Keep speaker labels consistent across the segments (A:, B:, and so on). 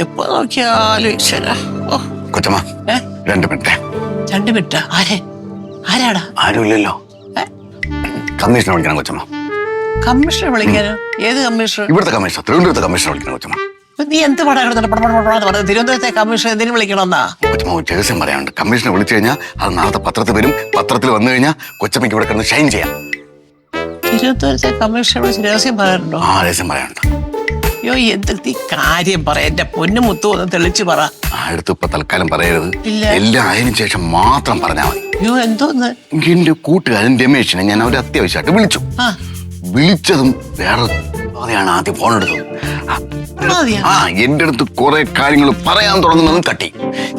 A: എപ്പോ നോക്കിയാലും ഈശ്വര. ഓ
B: കൊച്ചമ്മ 2 മിനിറ്റ്.
A: 2 മിനിറ്റ്? ആരാടാ?
B: ആരുമില്ലല്ലോ. കമ്മീഷണർ വിളിക്കണം കൊച്ചമ്മ.
A: കമ്മീഷണർ വിളിക്കാനോ? ഏത് കമ്മീഷണർ?
B: ഇവിടുത്തെ കമ്മീഷണർ, തിരുവനന്തപുരത്തെ കമ്മീഷണർ വിളിക്കണം കൊച്ചമ്മ.
A: നീ എന്ത് പടം തിരുവനന്തപുരത്തെ കമ്മീഷണർ എന്തിനു വിളിക്കണമെന്നാ?
B: കൊച്ചമ്മ ഒരു രഹസ്യം പറയാനുണ്ട്. കമ്മീഷണർ വിളിച്ചു കഴിഞ്ഞാൽ അത് നാളത്തെ പത്രത്തിൽ വരും. പത്രത്തിൽ വന്നു കഴിഞ്ഞാൽ കൊച്ചമ്മയ്ക്ക് ഇവിടെ കിടന്ന് ഷൈൻ ചെയ്യാം.
A: തിരുവനന്തപുരത്തെ കമ്മീഷണർ വിളിച്ച് രഹസ്യം പറയാനുണ്ടോ?
B: ആ രഹസ്യം പറയാനുണ്ട്.
A: അയ്യോ എന്ത് കാര്യം പറയാ, എന്റെ പൊന്നു മുത്തു ഒന്ന് തെളിച്ചു പറ.
B: അടുത്ത് ഇപ്പൊ തൽക്കാലം പറയരുത്.
A: ഇല്ല.
B: എല്ലാം അതിനു ശേഷം മാത്രം പറഞ്ഞാൽ മതി.
A: അയ്യോ എന്തോന്ന്?
B: എന്റെ കൂട്ടുകാരൻ രമേശിനെ ഞാൻ അവരെ അത്യാവശ്യമായിട്ട് വിളിച്ചു. വിളിച്ചതും വേറെ അതെയാണ് ആദ്യം ഫോൺ എടുത്തത്. എന്റെ അടുത്ത് കുറെ കാര്യങ്ങൾ പറയാൻ തുടങ്ങുന്നതും കട്ടി.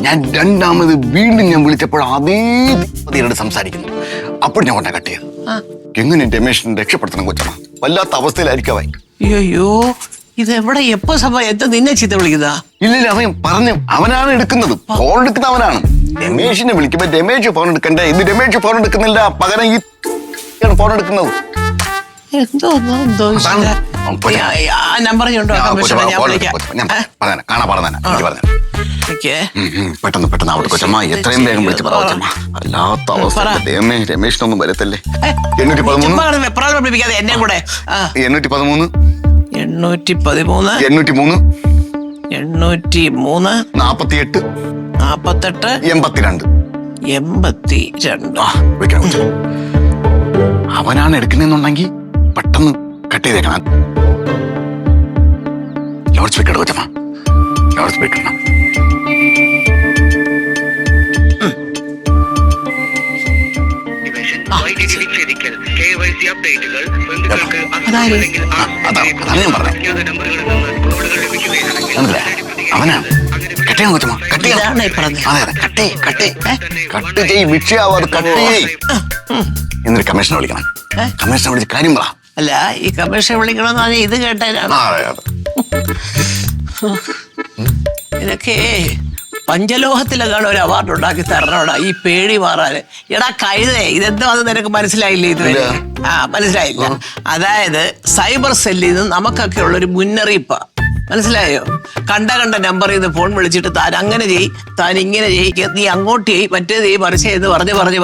B: ഞാൻ രണ്ടാമത് വീണ്ടും ഞാൻ വിളിച്ചപ്പോൾ അതേ പതിയോട് സംസാരിക്കുന്നു. അപ്പോൾ ഞാൻ കൊണ്ടാ കട്ട് ചെയ്തു. എങ്ങനെ രമേശിനെ രക്ഷപ്പെടുത്തണം കൊച്ചമ്മ? വല്ലാത്ത അവസ്ഥയിലായിരിക്കവായി.
A: അയ്യോ ഇത് എവിടെ എപ്പോ സമയം എന്താ നിന്നെ ചീത്ത വിളിക്കുന്നതാ?
B: ഇല്ലില്ല, അവൻ പറഞ്ഞു അവനാണ് എടുക്കുന്നത്. ഫോൺ എടുക്കുന്ന അവനാണ്. രമേശിനെ വിളിക്കുമ്പോ രമേശ് ഫോൺ എടുക്കണ്ടേ? ഇത് രമേശ് ഫോൺ എടുക്കുന്നില്ല, പകരം ഈ ഫോൺ എടുക്കുന്നത്.
A: നമ്പർ
B: പെട്ടെന്ന് പെട്ടെന്ന് അവിടെ കൊച്ചമ്മ എത്രയും വേഗം വിളിച്ച് പറ കൊച്ചമ്മ. അല്ലാത്ത അവസ്ഥ രമേശിനൊന്നും വരത്തല്ലേ.
A: 813
B: 48 82. അവനാണ് എടുക്കുന്നെന്നുണ്ടെങ്കിൽ പെട്ടെന്ന് കട്ട് ചെയ്തേക്കണം. ലൗഡ് സ്പീക്കർ കൊച്ചമ്മ, ലൗഡ് സ്പീക്കർ. അതാണ് ഞാൻ പറഞ്ഞത്. അവനാണ് കട്ട് ചെയ്യണം കൊച്ചമ്മ. കട്ട് ചെയ്യണം. അതെ അതെ, കട്ട് ചെയ്യ്. വിഷയാവാതെ കട്ട് ചെയ്യ്. എന്നൊരു കമ്മീഷനെ വിളിക്കണം. കമ്മീഷനെ വിളിച്ച് കാര്യം പറ.
A: അല്ല ഈ കമ്മീഷനെ വിളിക്കണമെന്ന് പറഞ്ഞാൽ ഇത് കേട്ടാലാണ്. ഇതൊക്കെ പഞ്ചലോഹത്തിലെങ്ങാണ് ഒരു അവാർഡ് ഉണ്ടാക്കി തരണോടാ ഈ പേടി മാറാന്. എടാ കഴുതേ, ഇതെന്തോ അത് നിനക്ക് മനസ്സിലായില്ലേ? ഇതുവരെ മനസ്സിലായില്ല. അതായത് സൈബർ സെല്ലിൽ നിന്ന് നമുക്കൊക്കെ ഉള്ളൊരു മുന്നറിയിപ്പാ. മനസ്സിലായോ? കണ്ട നമ്പറിൽ നിന്ന് ഫോൺ വിളിച്ചിട്ട് താൻ അങ്ങനെ ചെയ്യ്, താൻ ഇങ്ങനെ ചെയ്യിക്കുക, നീ അങ്ങോട്ട് ചെയ്യ്, മറ്റേത് ചെയ്യ്, മറിച്ച് എന്ന്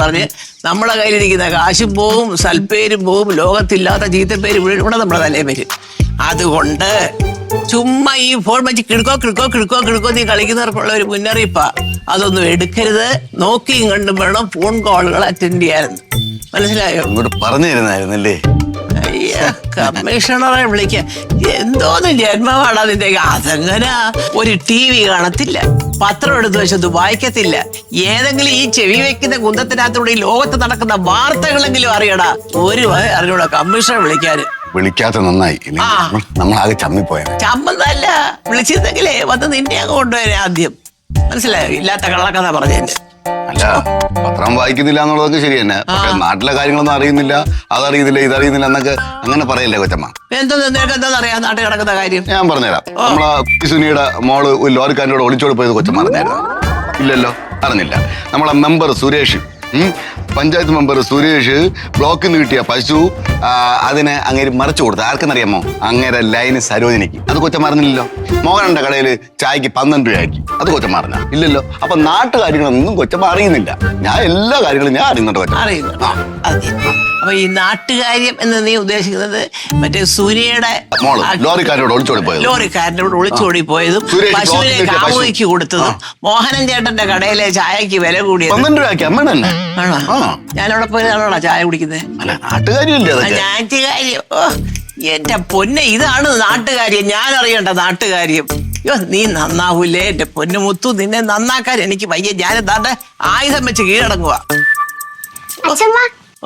A: പറഞ്ഞ് നമ്മളെ കയ്യിലിരിക്കുന്ന കാശും പോവും, സൽപ്പേരും പോവും, ലോകത്തില്ലാത്ത ചീത്തപ്പേര് ഇവിടെ നമ്മുടെ തലേ വരും. അതുകൊണ്ട് ചുമ്മാ ഈ ഫോൺ വെച്ച് കിടുക്കോ നീ കളിക്കുന്നവർക്കുള്ള ഒരു മുന്നറിയിപ്പാ. അതൊന്നും എടുക്കരുത്. നോക്കിയും കണ്ടും വേണം ഫോൺ കോളുകൾ അറ്റൻഡ് ചെയ്യാനെന്ന്. മനസ്സിലായോ?
B: ഇങ്ങോട്ട് പറഞ്ഞു തരുന്നായിരുന്നല്ലേ?
A: കമ്മീഷണറെ വിളിക്ക എന്തോന്ന് ജന്മമാണ് അതിന്റെ. അതെങ്ങനെ ഒരു TV കാണത്തില്ല, പത്രം എടുത്തു വെച്ചത് വായിക്കത്തില്ല, ഏതെങ്കിലും ഈ ചെവി വെക്കുന്ന കുന്തത്തിനകത്തൂടെ ഈ ലോകത്ത് നടക്കുന്ന വാർത്തകളെങ്കിലും അറിയടാ. ഒരു അറിഞ്ഞൂടാ കമ്മീഷണറെ വിളിക്കാന്.
B: വിളിക്കാത്ത നന്നായി. നമ്മളാകെ ചമ്മിപ്പോയത്.
A: ചമ്മന്നല്ല, വിളിച്ചിരുന്നെങ്കിലേ വന്ന് നിന്നെ അങ്ങ് കൊണ്ടുവരാൻ ആദ്യം. മനസ്സിലായോ? ഇല്ലാത്ത കള്ളക്കഥ പറഞ്ഞതിന്റെ.
B: അല്ല, പത്രം വായിക്കുന്നില്ല എന്നുള്ളതൊക്കെ ശരി തന്നെ. പക്ഷെ നാട്ടിലെ കാര്യങ്ങളൊന്നും അറിയുന്നില്ല, അതറിയുന്നില്ല, ഇതറിയുന്നില്ല എന്നൊക്കെ അങ്ങനെ പറയല്ലേ കൊച്ചമ്മ?
A: എന്താ നാട്ടിൽ കിടക്കുന്ന കാര്യം
B: ഞാൻ പറഞ്ഞുതരാം. നമ്മളെ സുനിയുടെ മോള് ഒരു ലോറിക്കാരനോട് ഒളിച്ചോട് പോയത് കൊച്ചമ്മ അറിഞ്ഞായിരുന്നു? ഇല്ലല്ലോ, അറിഞ്ഞില്ല. നമ്മളെ മെമ്പർ സുരേഷ്, പഞ്ചായത്ത് മെമ്പർ സുരേഷ് ബ്ലോക്കിൽ നിന്ന് കിട്ടിയ പശു അതിനെ അങ്ങേര് മറിച്ചു കൊടുത്തു. ആർക്കെന്നറിയാമോ? അങ്ങേരെ ലൈന് സരോജിനിക്ക്. അത് കൊച്ചമ്മ അറിഞ്ഞില്ലല്ലോ. മോഹനന്റെ കടയിൽ ചായക്ക് 12 രൂപയാക്കി. അത് കൊച്ചമ്മ അറിഞ്ഞ? ഇല്ലല്ലോ. അപ്പൊ നാട്ടുകാര്യങ്ങളൊന്നും കൊച്ചമ്മ അറിയുന്നില്ല. ഞാൻ എല്ലാ കാര്യങ്ങളും ഞാൻ അറിയുന്നുണ്ട് കൊച്ചമ്മ.
A: അറിയുന്നു. അപ്പൊ ഈ നാട്ടുകാര്യം എന്ന് നീ ഉദ്ദേശിക്കുന്നത് മറ്റേ സൂര്യയുടെ
B: ലോറിക്കാരോട്
A: ഒളിച്ചോടി പോയതും പശുവിനെ കാമുകിക്ക് കൊടുത്തതും മോഹനൻ ചേട്ടന്റെ കടയിലെ ചായക്ക് വില കൂടിയത്
B: 12 രൂപയ്ക്ക്. അമ്മ തന്നെ
A: ആണോ? ഞാനവിടെ പോയതാണോടാ ചായ കുടിക്കുന്നത്? നാട്ടുകാര്യം. എന്റെ പൊന്നെ, ഇതാണ് നാട്ടുകാര്യം. ഞാൻ അറിയണ്ട നാട്ടുകാര്യം. അയ്യോ നീ നന്നാവൂലേ എന്റെ പൊന്നു മുത്തു. നിന്നെ നന്നാക്കാൻ എനിക്ക് വയ്യ. ഞാൻ എന്താണ്ട് ആയുധം വെച്ച് കീഴടങ്ങുക.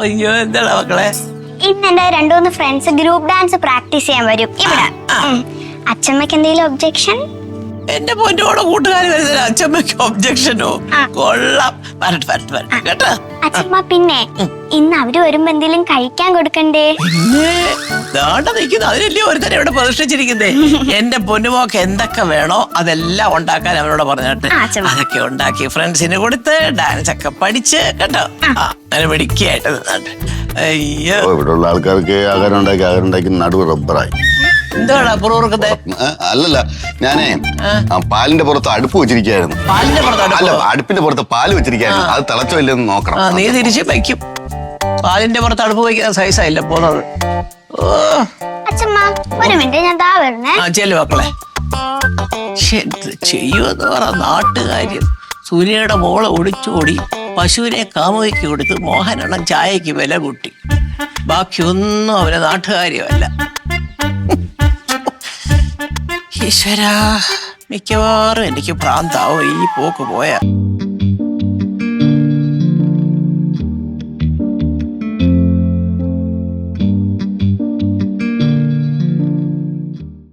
A: അയ്യോ എന്താടാ മക്കളെ?
C: ഇന്ന് എന്റെ 2-3 ഫ്രണ്ട്സ് ഗ്രൂപ്പ് ഡാൻസ് പ്രാക്ടീസ് ചെയ്യാൻ വരും ഇവിടെ. അച്ഛമ്മക്ക് എന്തെങ്കിലും ഒബ്ജെക്ഷൻ?
A: എന്റെ പൊന്നോടെ കൂട്ടുകാരി വരുന്നില്ല, അച്ഛമ്മക്ക് ഒബ്ജെക്ഷനോ? കൊള്ളാം, വരട്ടെ കേട്ടോ.
C: അച്ഛമ്മ പിന്നെ ഇന്ന് അവര് വരുമ്പോ എന്തെങ്കിലും കഴിക്കാൻ കൊടുക്കണ്ടേ?
A: പിന്നെ ദാണ്ട നിൽക്കുന്നു, അതിനല്ലേ ഒരുത്തനെ ഇവിടെ പ്രതിഷ്ഠിച്ചിരിക്കുന്നേ. എന്റെ പൊന്നുമോക്ക് എന്തൊക്കെ വേണോ അതെല്ലാം ഉണ്ടാക്കാൻ അവരോട് പറഞ്ഞിട്ട് അതൊക്കെ ഉണ്ടാക്കി ഫ്രണ്ട്സിന് കൊടുത്ത് ഡാൻസ് ഒക്കെ പഠിച്ച് കേട്ടോ. അങ്ങനെ പിടിക്കായിട്ട് നിന്നാണ്ട്. അയ്യോ,
B: ഇവിടെയുള്ള ആൾക്കാർക്ക് ആഹാരം ഉണ്ടാക്കി നടുവ് റബ്ബറായി.
A: എന്താണ് പുറകുറുക്കത്തെ?
B: അല്ലല്ല, ഞാനേ പാലിന്റെ പുറത്ത് അടുപ്പ് വെച്ചിരിക്കുകയായിരുന്നു.
A: പാലിന്റെ പുറത്താണ്?
B: അല്ല, അടുപ്പിന്റെ പുറത്ത് പാല് വെച്ചിരിക്കുകയായിരുന്നു. അത് തിളച്ചോ ഇല്ലെന്ന് നോക്കണം.
A: നീ തിരിച്ച് വയ്ക്കും. പാലിന്റെ പുറത്ത് അടുപ്പ് വയ്ക്കുന്ന സൈസായില്ല പോന്നത്.
C: അച്ഛമ്മ ഒരു മിനിറ്റ്, ഞാൻ ദാ വരുന്നേ.
A: ചെല്ലു മക്കളെ. എന്ത് ചെയ്യുമെന്ന് പറ നാട്ടുകാര്യം. സൂര്യയുടെ മോളെ ഒളിച്ചോടി പശുവിനെ കാമുകയ്ക്ക് കൊടുത്ത് മോഹനണ്ണം ചായക്ക് വില കൂട്ടി. ബാക്കിയൊന്നും അവരെ നാട്ടുകാര്യമല്ല. ഈശ്വരാ, മിക്കവാറും എനിക്ക് ഭ്രാന്താവും ഈ പോക്ക് പോയാ.